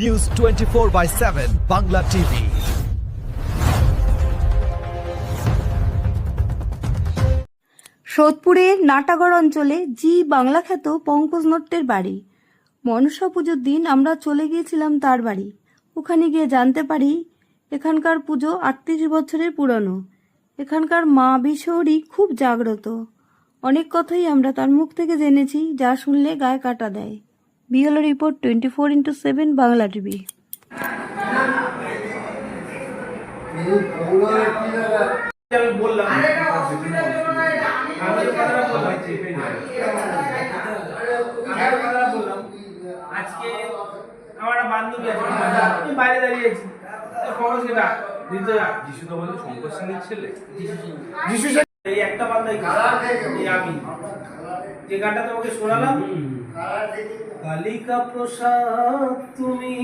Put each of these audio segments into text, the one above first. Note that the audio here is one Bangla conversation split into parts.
News 24/7 Bangla TV. সোদপুরের নাটাগড় অঞ্চলে জি বাংলা খ্যাত পঙ্কজ নট্টের বাড়ি। মনসা পুজোর দিন আমরা চলে গিয়েছিলাম তার বাড়ি। ওখানে গিয়ে জানতে পারি এখানকার পুজো 38 বছরের পুরনো। এখানকার মা বিশ্বরী খুব জাগ্রত। অনেক কথাই আমরা তার মুখ থেকে জেনেছি, যা শুনলে গায়ে কাটা দেয়। BLO report 24/7 Bangla TV. আমি বললাম আজকে আমার একটা বান্ধবী আছে, আমি বাইরে দাঁড়িয়েছি, খবর সেটা যিশু তো বলতে শঙ্কর সিং এর ছেলে, যিশু এই একটা বান্ধাই আমি যে গানটা তোমাকে শোনালাম, কালিকা প্রসাদ তুমি।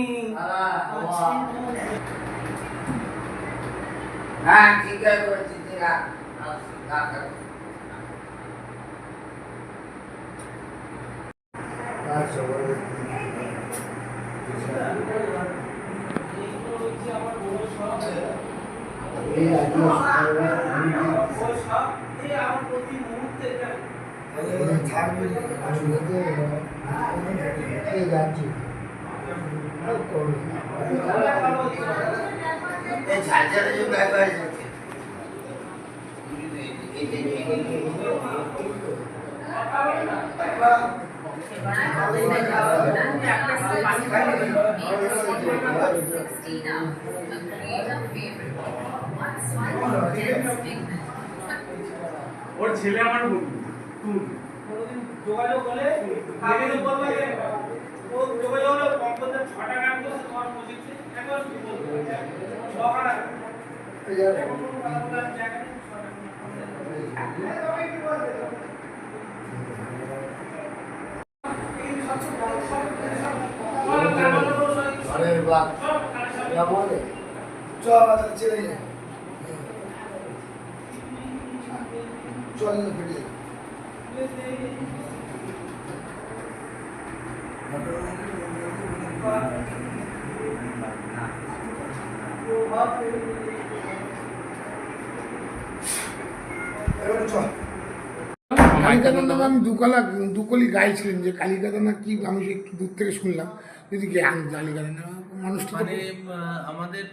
হ্যাঁ ঠিক আছে বলছি ঝালঝালের জন্য একবার ওর ছেলে আমার যোগাযোগ হলে বলবো যে ও যোগাযোগ হলে কম্পিউটার 6 টাকা আমি তোমার বুঝিয়েছি একবার বলবো 6 টাকা কালিকাদার নামে আমি দুকলি গাইছিলেন যে কালিকাদার না কি, আমি একটু দূর থেকে শুনলাম, যদি জ্ঞান কালিকাদার নাম মানুষটি মানে আমাদের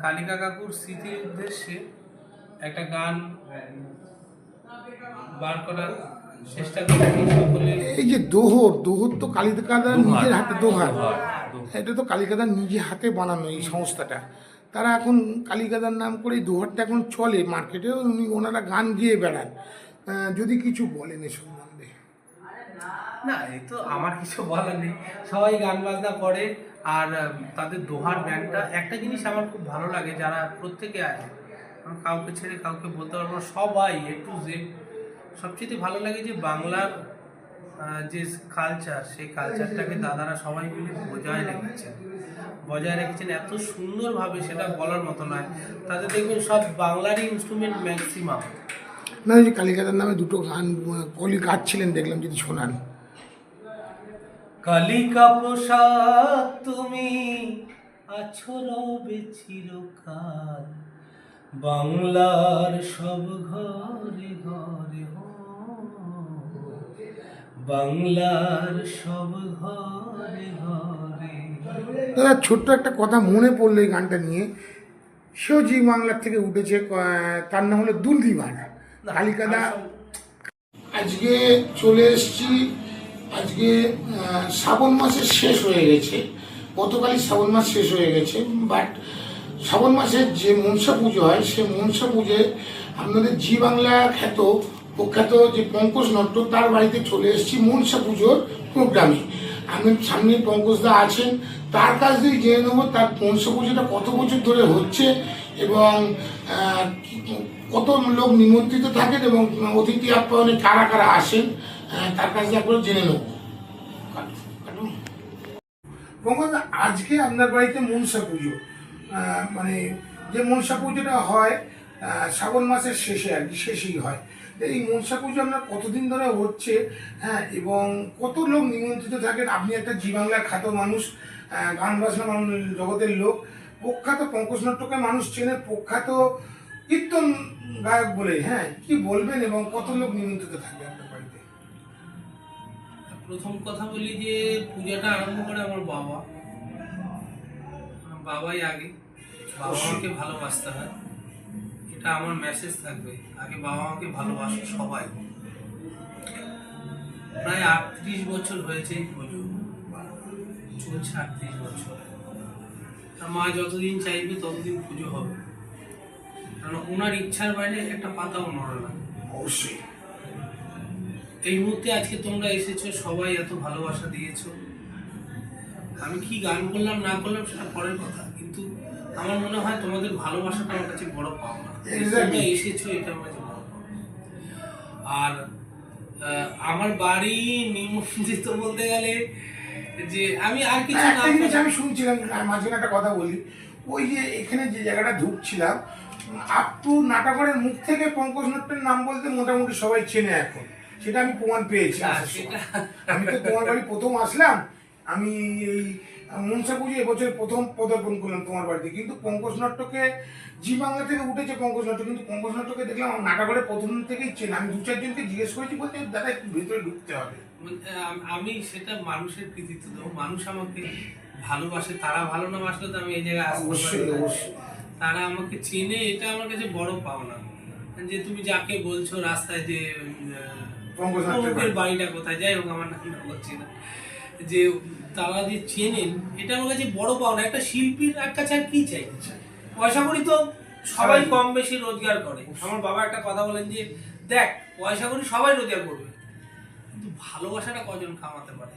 কালিকা কাকুর স্মৃতির উদ্দেশ্যে একটা গান বার করার চেষ্টা করেছি সকলে। এই যে দোহর তো কালিকাদার নিজের হাতে দোহার, এটা তো কালিকাদার নিজে হাতে বানানো এই সংস্থাটা। তারা এখন কালিকাদার নাম করে এই দোহারটা এখন চলে মার্কেটে, ওনারা গান গিয়ে বেড়ান। যদি কিছু বলেন এ সম্বন্ধে। না, এই তো আমার কিছু বলার নেই, সবাই গান বাজনা করে। আর তাদের দোহার ব্যান্ডটা একটা জিনিস আমার খুব ভালো লাগে, যারা প্রত্যেকে আছে, আমি কাউকে ছেড়ে কাউকে বলতে পারবো না, সবাই A to Z। সবচেয়ে ভালো লাগে যে বাংলার যে কালচার, সেই কালচারটাকে দাদারা সবাই মিলে বজায় রেখেছেন এত সুন্দরভাবে, সেটা বলার মতো নয়। তাদের দেখবেন সব বাংলারই ইনস্ট্রুমেন্ট ম্যাক্সিমাম। না, যে কালিকাদার নামে দুটো গান কলি গাচ্ছিলেন দেখলাম, যদি শোনান। কালিকা প্রসাদ তুমি আছো রবে চিরকাল, বাংলার সব ঘরে ঘরে বাংলার সব ঘরে ঘরে। দাদা, ছোট্ট একটা কথা মনে পড়লো এই গানটা নিয়ে। সেও জি বাংলার থেকে উঠেছে, তার নাম হলো দুলদিবার। কালিকাদা আজকে চলে এসছি, আজকে শ্রাবণ মাসের শেষ হয়ে গেছে, গতকালই শ্রাবণ মাস শেষ হয়ে গেছে। বাট শ্রাবণ মাসের যে মনসা পুজো হয়, সে মনসা পুজোয় আপনাদের জি বাংলা প্রখ্যাত যে পঙ্কজ নট্ট, তার বাড়িতে চলে এসেছি মনসা পুজোর প্রোগ্রামে। আমি সামনে পঙ্কজদা আছেন, তার কাছ দিয়ে জেনে নেবো তার মনসা পুজোটা কত বছর ধরে হচ্ছে এবং কত লোক নিমন্ত্রিত থাকেন এবং অতিথি আপ্যায়নে কারা কারা আসেন, তার কাছে একবার জেনে নেব। পঙ্কজদা, আজকে আপনার বাড়িতে মনসা পুজো, মানে যে মনসা পুজোটা হয় শ্রাবণ মাসের শেষে, আর কি শেষেই হয়। এই মনসা পুজো আপনার কতদিন ধরে হচ্ছে, হ্যাঁ, এবং কত লোক নিমন্ত্রিত থাকেন? আপনি একটা জি বাংলার খ্যাত মানুষ, গান বাজনা জগতের লোক। প্রখ্যাত পঙ্কজ নাট্যকে মানুষ চেনে প্রখ্যাত কীর্তন গায়ক বলে। হ্যাঁ, কি বলবেন এবং কত লোক নিমন্ত্রিত থাকবে আপনার বাড়িতে? প্রথম কথা বলি যে পূজাটা আরম্ভ করে আমার বাবাই আগে। বাবা মাকে ভালোবাসতে হয়, এটা আমার মেসেজ থাকবে। আগে বাবা মাকে ভালোবাসো সবাই। প্রায় 38 বছর হয়েছে এই পুজো চলছে, 38 বছর। আর মা যতদিন চাইবে ততদিন পুজো হবে, কারণ ওনার ইচ্ছার বাইরে একটা পাতাও নড়ে না। অবশ্যই। এই মুহূর্তে আজকে তোমরা এসেছো, সবাই এত ভালোবাসা দিয়েছো। আমি কি গান করলাম না করলাম সেটা পরের কথা, কিন্তু আমার মনে হয় তোমাদের ভালোবাসাটা আমার কাছে বড় পাওনা। তোমরা এসেছো, এটা আমার কাছে বড় পাওনা। আর আমার বাড়ি নিমন্ত্রিত বলতে গেলে যে আমি আর কিছু না, একটা জিনিস আমি শুনছিলাম, মাঝখানে একটা কথা বলি। ওই যে এখানে যে জায়গাটা ঢুকছিলাম, আপ টু নাটাগড়ের মুখ থেকে পঙ্কজ নাট্যের নাম বলতে মোটামুটি সবাই চেনে এখন। সেটা আমি প্রমাণ পেয়েছি। আমি তো তোমার বাড়ি প্রথম আসলাম, আমি এই মনসা পুজো এবছর প্রথম পদার্পণ করলাম তোমার বাড়িতে, কিন্তু পঙ্কজ নাট্যকে জি বাংলা থেকে উঠেছে পঙ্কজ নাট্য, কিন্তু পঙ্কজ নাট্যকে দেখলাম নাটাগড়ের প্রথম থেকেই চেনে। আমি 2-4 জনকে জিজ্ঞেস করেছি, বলতে দাদা একটু ভেতরে ঢুকতে হবে। আমি সেটা মানুষের কৃতিত্ব দেবো। মানুষ আমাকে ভালোবাসে, তারা ভালো না বাসলে তো আমি এই জায়গায় আসতে পারি না। তারা আমাকে চেনে, এটা আমার কাছে বড় পাওনা। যে তুমি যাকে বলছো রাস্তায় যে পঙ্কজের বাড়িটা কোথায়, যাই হোক আমার নামটা বলছি না, যে তারা যে চেনেন, এটা আমার কাছে বড় পাওনা। একটা শিল্পীর কাছে আর কি চাই? পয়সা করি তো সবাই কম বেশি রোজগার করে। আমার বাবা একটা কথা বলেন যে দেখ, পয়সা করি সবাই রোজগার করবে, কিন্তু ভালোবাসাটা কজন কামাতে পারে?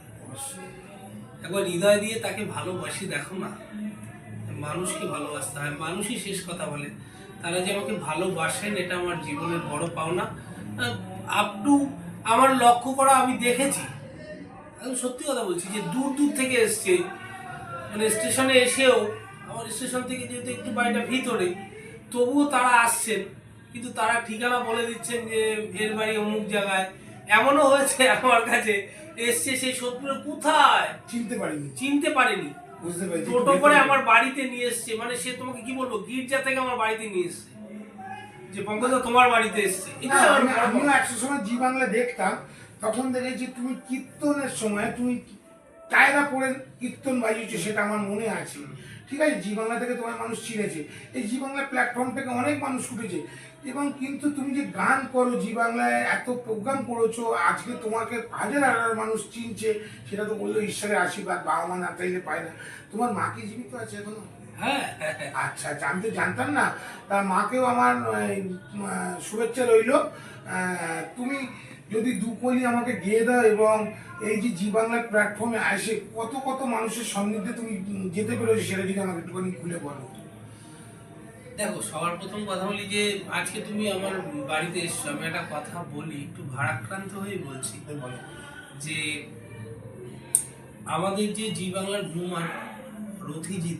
একবার হৃদয় দিয়ে তাকে ভালোবাসি দেখো না। মানুষকে ভালোবাসতে হয়, মানুষই শেষ কথা বলে। তারা যে আমাকে ভালোবাসেন, এটা আমার জীবনের বড় পাওনা। আপ টু আমার লক্ষ্য করা আমি দেখেছি, আমি সত্যি কথা বলছি, যে দূর দূর থেকে এসছে, মানে স্টেশনে এসেও, আমার স্টেশন থেকে যেহেতু একটু বাড়িটা ভিতরে, তবুও তারা আসছেন, কিন্তু তারা ঠিকানা বলে দিচ্ছেন যে এর বাড়ি অমুক জায়গায়। এমনও হয়েছে আমার কাছে এসছে, সেই সোদপুরে কোথায় চিনতে পারেনি, বুঝতে পারছি। টোটো করে আমার বাড়িতে নিয়ে এসছে। মানে সে তোমাকে কি বলবো, গির্জা থেকে আমার বাড়িতে নিয়ে এসছে, যে পঙ্কজ তোমার বাড়িতে এসছে। আমিও একশো সময় জি বাংলা দেখতাম, তখন দেখেছি তুমি কীর্তনের সময় তুমি টায়রা পরে কীর্তন বাজিয়েছো, সেটা আমার মনে আছে। ঠিক আছে, জি বাংলা থেকে তোমার মানুষ চিনেছে, এই জি বাংলা প্ল্যাটফর্ম থেকে অনেক মানুষ উঠেছে। এবং কিন্তু তুমি যে গান করো, জি বাংলায় এত প্রোগ্রাম করেছো, আজকে তোমাকে হাজার হাজার মানুষ চিনছে, সেটা তো বললো ঈশ্বরের আশীর্বাদ, বাবা মা না চাইলে পায় না। তোমার মা কি জীবিত আছে এখনো? হ্যাঁ। আচ্ছা আচ্ছা, আমি তো জানতাম না। তার মাকেও আমার শুভেচ্ছা রইল। তুমি যদি 2 কলি আমাকে দিয়ে দাও, এবং এই যে জি বাংলার প্ল্যাটফর্মে এসে কত কত মানুষের সান্নিধ্যে তুমি যেতে পেরেছো, সেটা যদি আমাকে একটুখানি খুলে বলো। দেখো, সবার প্রথম কথা বলি যে আজকে তুমি আমার বাড়িতে এসছো, আমি একটা কথা বলি, একটু ভারাক্রান্ত হয়ে বলছি। যে আমাদের যে জি বাংলার ভ্রমণ রথিজিৎ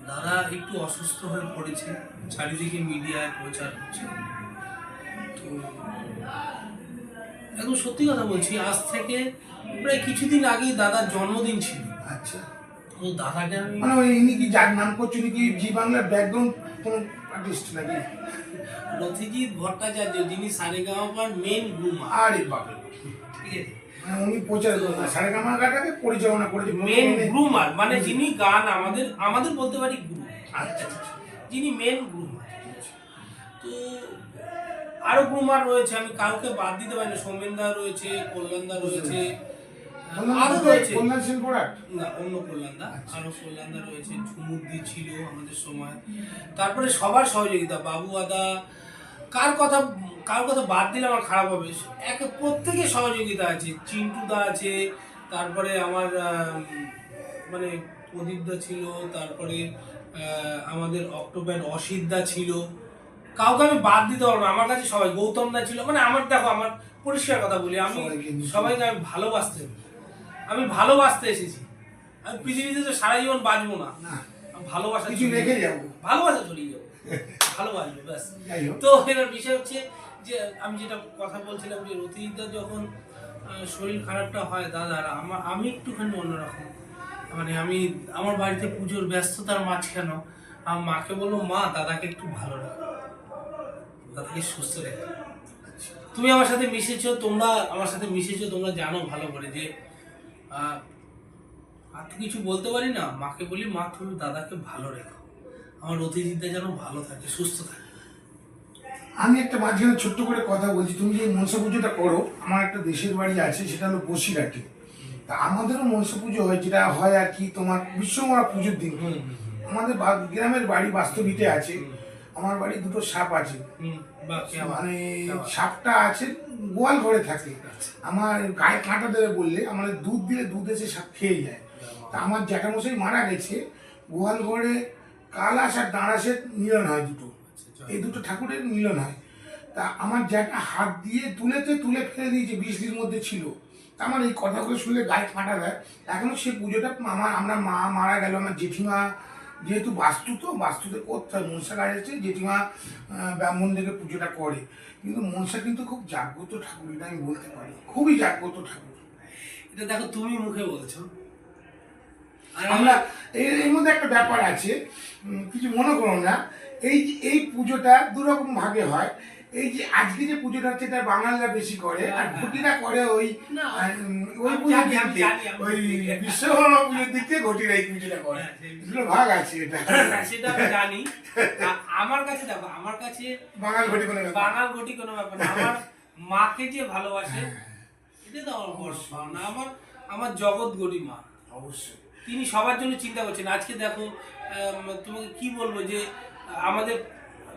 দাদা একটু অসুস্থ হয়ে পড়েছে, চারিদিকে মিডিয়ায় প্রচার হচ্ছে। তো এখন সত্যি কথা বলছি, আজ থেকে প্রায় কিছুদিন আগেই দাদার জন্মদিন ছিল। আচ্ছা, তো দাদাকে আমি, মানে ইনি কি যার নাম করছো, ইনি কি জি বাংলার ব্যাকগ্রাউন্ড কোন আর্টিস্ট নাকি? রথিজিৎ ভট্টাচার্য, যিনি সারেগামাপার মেন গ্রুমার। আরে বাবা, ঠিক আছে, উনি প্রচার সারেগামাটাকে পরিচালনা করেছে, মেন গ্রুমার, মানে যিনি গান আমাদের বলতে পারি গুরু। আচ্ছা, যিনি মেন গ্রুমার। তো আরো গ্রুমার রয়েছে, আমি কাউকে বাদ দিতে পারি না। সৌমেনদা রয়েছে, কল্যাণদা রয়েছে, আরো রয়েছে, কল্যাণ সিং বড়াট না অন্য কল্যাণদা, আরো কল্যাণদা রয়েছে, ঝুমুরদি ছিল আমাদের সময়। তারপরে সবার সহযোগিতা, বাবু আদা, কার কথা বাদ দিলে আমার খারাপ হবে, প্রত্যেকের সহযোগিতা আছে। চিন্টুদা আছে, তারপরে আমার মানে প্রদীপদা ছিল, তারপরে আমাদের অক্টোবর অসিতদা ছিল। কাউকে আমি বাদ দিতে পারবো না, আমার কাছে সবাই, গৌতম দা ছিল। মানে আমার, দেখো আমার পরিষ্কার কথা বলি, আমি সবাইকে আমি ভালোবাসতে এসেছি। আমি পৃথিবীতে তো সারা জীবন বাঁচবো না, ভালোবাসা কিছু রেখে যাবো, ভালোবাসা চলিয়ে যাবো, ভালোবাসবো ব্যাস। তো এবার বিষয় হচ্ছে যে আমি যেটা কথা বলছিলাম, যে রতিদা যখন শরীর খারাপটা হয় দাদার, আমি একটুখানি অন্যরকম। মানে আমি আমার বাড়িতে পুজোর ব্যস্ততার মাঝখানেও আমার মাকে বলবো, মা দাদাকে একটু ভালো রাখো, দাদাকে সুস্থ রেখো। তুমি আমার সাথে মিশেছো, তোমরা আমার সাথে মিশেছো, তোমরা জানো ভালো করে যে আর তো কিছু বলতে পারি না। মাকে বলি, মা তুমি দাদাকে ভালো রেখো, আমার অতিথিটা যেন ভালো থাকে, সুস্থ থাকে। আমি একটা মাঝখানে ছোট্ট করে কথা বলছি, তুমি যে মনসা পুজোটা করো, আমার একটা দেশের বাড়ি আছে, সেটা হলো বসিরহাটে। তা আমাদেরও মনসা পুজো হয়, যেটা হয় আর কি তোমার বিশ্বকর্মা পুজোর দিন। আমাদের গ্রামের বাড়ি বাস্তবিতে আছে, আমার বাড়ি দুটো সাপ আছে, মানে সাপটা আছে গোয়াল ঘরে থাকে। আমার গায়ে কাঁটা দেবে বললে, আমাদের দুধ দিলে দুধ এসে সাপ খেয়ে যায়। তা আমার জ্যাঠামশাই মারা গেছে, গোয়াল ঘরে কালাস আর দাঁড়াসের মিলন হয় দুটো, এই দুটো ঠাকুরের মিলন হয়। তা আমার জ্যাঠা হাত দিয়ে তুলে ফেলে দিয়েছে, 20 দিনের মধ্যে ছিল। তা আমার এই কথাগুলো শুনলে গায়ে কাঁটা দেয়। এখনো সেই পুজোটা আমরা মা মারা গেল, আমার জেঠিমা যেহেতু বাস্তুতে করতে হয়, মনসা গাছ আছে, জেঠিমা ব্রাহ্মণ থেকে পুজোটা করে। কিন্তু মনসা কিন্তু খুব জাগ্রত ঠাকুর, এটা আমি বলতে পারি, খুবই জাগ্রত ঠাকুর। এটা দেখো তুমি মুখে বলছো, আমরা এর মধ্যে একটা ব্যাপার আছে, কিছু মনে করো না। এই পুজোটা দুরকম ভাগে হয়। এই যে আজকে যে পুজোটা হচ্ছে, এটা বাঙালিরা বেশি করে, আর ঘটিরা করে ওই পুজোর দিকে, ওই বিশ্বকর্মা পুজোর দিকে ঘটিরা এই পুজোটা করে। দুটো ভাগ আছে এটা, সেটা আমি জানি। আমার কাছে দেখো, আমার কাছে বাঙাল ঘটি কোনো ব্যাপার না। আমার মাকে যে ভালোবাসে, এটা তো আমার বড় পাওনা। আমার জগৎ গড়ি মা, অবশ্যই তিনি সবার জন্য চিন্তা করছেন। আজকে দেখো, তোমাকে কি বলবো, যে আমাদের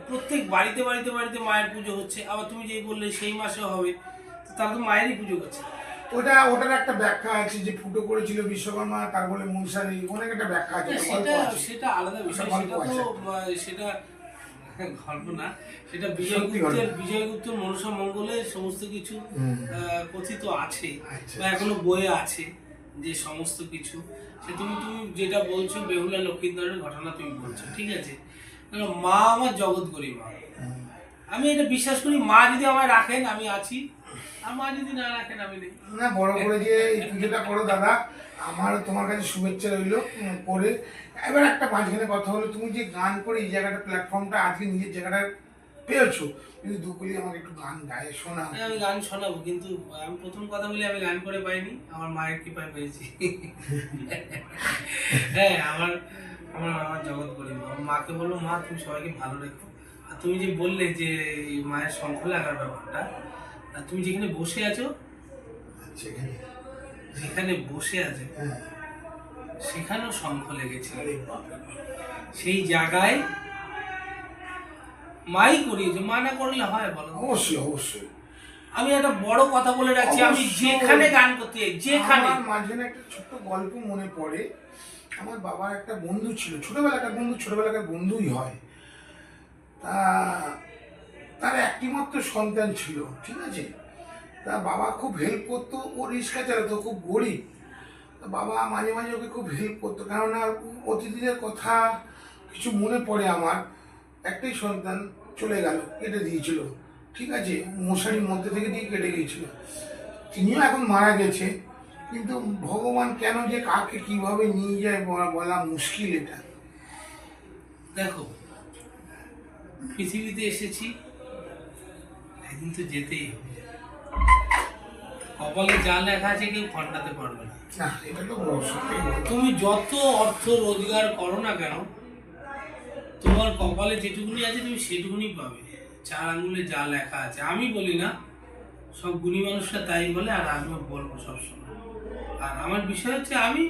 প্রত্যেক বাড়িতে মায়ের পুজো হচ্ছে। আবার তুমি যেই বললে সেই মাসেও হবে, তো তারা তো মায়েরই পুজো করছে। ওটার একটা ব্যাখ্যা আছে, যে ফুটো করেছিল বিশ্বকর্মা, তারপরে মনসারি, অনেক একটা ব্যাখ্যা আছে। সেটা আলাদা বিষয়, সেটা গল্প না, সেটা বিজয়গুপ্তের মনসা মঙ্গলে সমস্ত কিছু কথিত আছে, বা এখনো বইয়ে আছে, যে সমস্ত কিছু। সে তুমি যেটা বলছো বেহুলা লক্ষিন্দরের ঘটনা তুমি বলছো, ঠিক আছে। মা আমার জগৎ করি মা, আমি এটা বিশ্বাস করি। মা যদি আমায় রাখেন আমি আছি, আর মা যদি না রাখেন আমি নেই। না, বড় করে যে এই পুজোটা করো দাদা, আমার তোমার কাছে শুভেচ্ছা রইলো করে। এবার একটা মাঝখানে কথা হলো, তুমি যে গান করে এই জায়গাটা, প্ল্যাটফর্মটা আজকে নিজের জায়গাটা পেয়েছো, কিন্তু দুকুলি আমাকে একটু গান গায়ে শোনাও। আমি গান শোনাবো, কিন্তু আমি প্রথম কথা বলি, আমি গান করে পাইনি, আমার মায়ের কৃপায় পেয়েছি। হ্যাঁ, আমার জগৎ করি মা। মাকে বলবো, মা তুমি সবাইকে ভালো রেখো। আর তুমি যে বললে যে মায়ের শঙ্খ লাগার ব্যাপারটা, তুমি যেখানে বসে আছো, সেখানেও শঙ্খ লেগেছিল। সেই জায়গায় মাই করিয়েছে, মা না করলে হয় বলো? অবশ্যই। আমি একটা বড় কথা বলে রাখছি, আমি যেখানে গান করতে যাই, যেখানে। মাঝখানে একটা ছোট্ট গল্প মনে পড়ে। আমার বাবার একটা বন্ধু ছিল, ছোটবেলাকার বন্ধুই হয়। তার একটিমাত্র সন্তান ছিল, ঠিক আছে। তা বাবা খুব হেল্প করতো, ও রিক্সা চালাতো, খুব গরিব। তা বাবা মাঝে ওকে খুব হেল্প করতো, কেননা অতিথিদের কথা কিছু মনে পড়ে। আমার একটাই সন্তান চলে গেল, কেটে দিয়েছিল, ঠিক আছে, মশারির মধ্যে থেকে দিয়ে কেটে গিয়েছিল। তিনিও এখন মারা গেছে, কিন্তু ভগবান কেন যে কাকে কিভাবে নিয়ে যায় বলা মুশকিল। এটা দেখো, পৃথিবীতে এসেছি, একদিন তো যেতেই হবে। কপালে যা লেখা আছে কেউ খণ্ডাতে পারবে না। এটা তো বড় সত্যি। তুমি যত অর্থ রোজগার করো না কেন, তোমার কপালে যেটুকুনি আছে তুমি সেটুকুনি পাবে। 4 আঙ্গুলে যা লেখা আছে। আমি বলি না, সব গুণী মানুষরা তাই বলে, আর আমিও বলবো সবসময়। আর আমার বিষয় হচ্ছে, আমি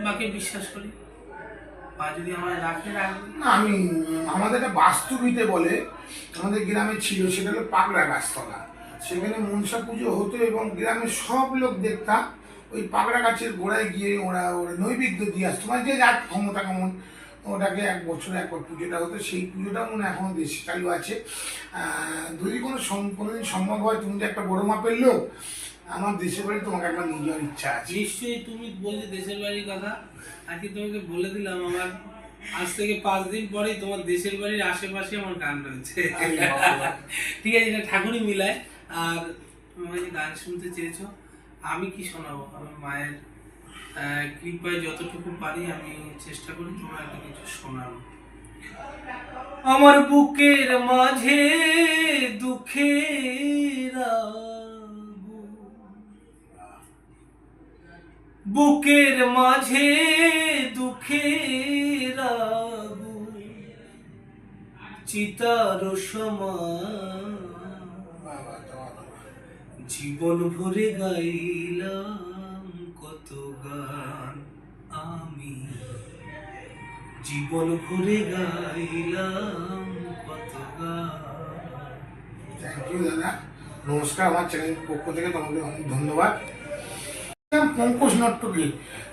মাকে বিশ্বাস করি, মা যদি আমার রাখবে। না, আমি আমাদের একটা বাস্তুবিতে বলে, আমাদের গ্রামে ছিল, সেটা হলো পাগড়া গাছতলা। সেখানে মনসা পুজো হতো, এবং গ্রামের সব লোক দেখতাম ওই পাগড়া গাছের গোড়ায় গিয়ে ওরা নৈবেদ্য দিয়ে আসতো, মানে যে যার ক্ষমতা কেমন, ওটাকে 1 বছরে একবার পুজোটা হতো। সেই পুজোটা মনে এখনো দেশে চালু আছে। যদি কোনোদিন সম্ভব হয়, তুমি তো একটা বড় মাপের লোক, আমার দেশের বাড়ি তোমাকে একবার নিয়ে যাওয়ার ইচ্ছা আছে। নিশ্চয়ই, তুমি বললে দেশের বাড়ির কথা, আজকে তোমাকে বলে দিলাম, আমার আজ থেকে 5 দিন পরেই তোমার দেশের বাড়ির আশেপাশে আমার গান রয়েছে। ঠিক আছে, এটা ঠাকুরই মিলায়। আর তুমি গান শুনতে চেয়েছো, আমি কি শোনাবো? আমি মায়ের কৃপায় যতটুকু পারি আমি চেষ্টা করি তোমাকে কিছু শোনানো। আমার বুকের মাঝে দুঃখের আগুন, বুকের মাঝে দুঃখের আগুন, চিতার সমান জীবন ভরে গাইলাম কত গান আমি, জীবন ভরে গাইলাম কত গান। থ্যাংক ইউ দাদা, নমস্কার। আমার চ্যানেলের পক্ষ থেকে তোমাকে অনেক ধন্যবাদ। পঙ্কজ নট্টকে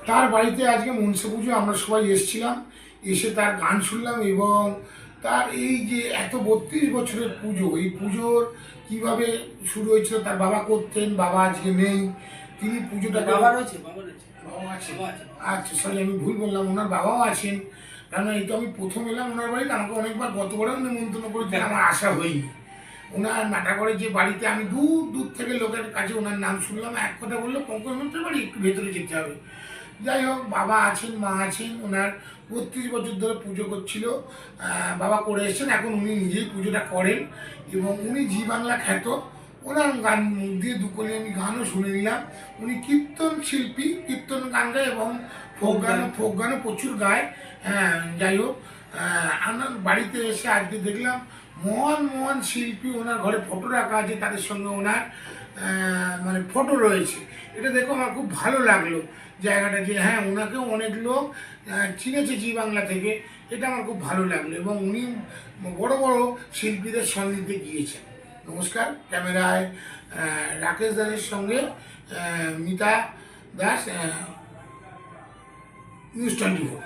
তার বাড়িতে আজকে মনসা পুজো আমরা সবাই এসেছিলাম, এসে তার গান শুনলাম এবং তার এই যে এত 32 বছরের পুজো, এই পুজোর কিভাবে শুরু হয়েছিল। তার বাবা করতেন, বাবা আজকে নেই, তিনি পুজোটাকে বাবা রয়েছে, বাবা রয়েছে, বাবা আছে। বাবা আছে। আচ্ছা সরি, আমি ভুল বললাম, ওনার বাবাও আছেন। কারণ এই তো আমি প্রথম এলাম ওনার বাড়িতে, আমাকে অনেকবার গতবারও নিমন্ত্রণ করেছেন, আমার আশা হয়নি। ওনার নাটাগড়ে যে বাড়িতে আমি দূর দূর থেকে লোকের কাছে ওনার নাম শুনলাম, এক কথা বললো পঙ্কজ নট্টের বাড়ি, একটু ভেতরে যেতে হবে। যাই হোক, বাবা আছেন, মা আছেন, ওনার 32 বছর ধরে পুজো করছিল, বাবা করে এসেছেন, এখন উনি নিজেই পুজোটা করেন এবং উনি জি বাংলা খ্যাত। ওনার গান মুখ দিয়ে দুকলি আমি গানও শুনে নিলাম। উনি কীর্তন শিল্পী, কীর্তন গান গায় এবং ফোক গানও প্রচুর গায়। হ্যাঁ, যাই হোক, আমার বাড়িতে এসে আজকে দেখলাম মহান মহান শিল্পী, ওনার ঘরে ফটো রাখা আছে, তাদের সঙ্গে ওনার মানে ফটো রয়েছে। এটা দেখো আমার খুব ভালো লাগলো জায়গাটা, যে হ্যাঁ ওনাকেও অনেক লোক চিনেছে জি বাংলা থেকে, এটা আমার খুব ভালো লাগলো এবং উনি বড় বড় শিল্পীদের সন্নিধ্যে গিয়েছেন। নমস্কার। ক্যামেরায় রাকেশ দাসের সঙ্গে মিতা দাস, নিউজ 24।